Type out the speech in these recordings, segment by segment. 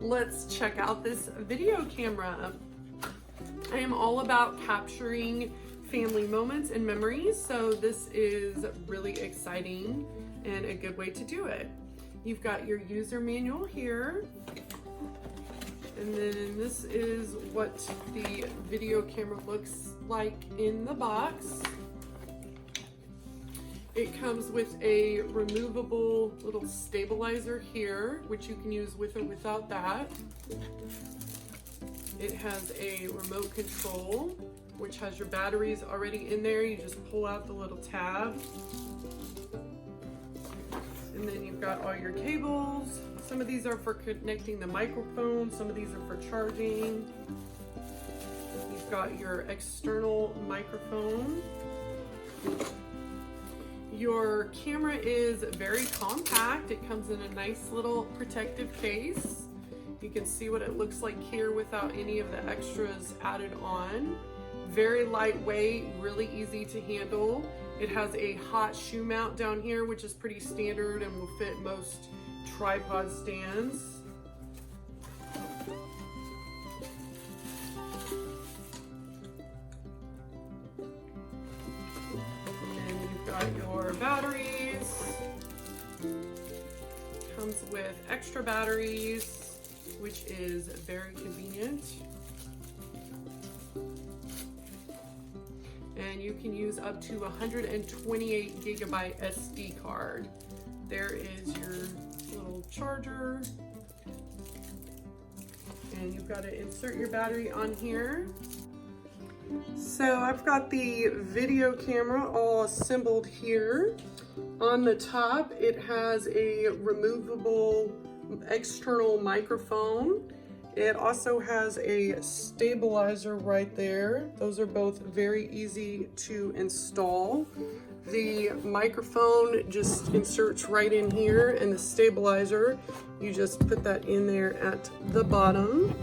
Let's check out this video camera. I am all about capturing family moments and memories, so this is really exciting and a good way to do it. You've got your user manual here, and then this is what the video camera looks like in the box. It comes with a removable little stabilizer here, which you can use with or without that. It has a remote control, which has your batteries already in there. You just pull out the little tab. And then you've got all your cables. Some of these are for connecting the microphone, some of these are for charging. You've got your external microphone. Your camera is very compact. It comes in a nice little protective case. You can see what it looks like here without any of the extras added on. Very lightweight, really easy to handle. It has a hot shoe mount down here, which is pretty standard and will fit most tripod stands. And you've got your batteries. Comes with extra batteries, which is very convenient. And you can use up to 128 gigabyte SD card. There is your little charger. And you've got to insert your battery on here. So I've got the video camera all assembled here. On the top, it has a removable external microphone. It also has a stabilizer right there. Those are both very easy to install. The microphone just inserts right in here, and the stabilizer, you just put that in there at the bottom.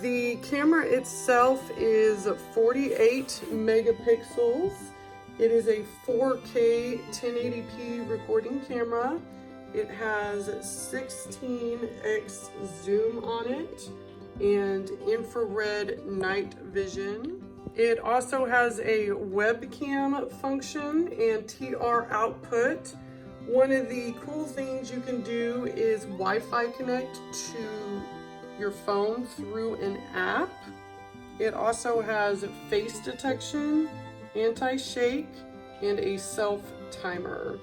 The camera itself is 48 megapixels. It is a 4K 1080p recording camera. It has 16x zoom on it and infrared night vision. It also has a webcam function and TR output. One of the cool things you can do is Wi-Fi connect to your phone through an app. It also has face detection, anti-shake, and a self timer.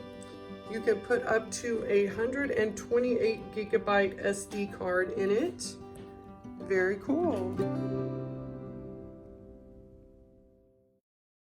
You can put up to 128 gigabyte SD card in it. Very cool.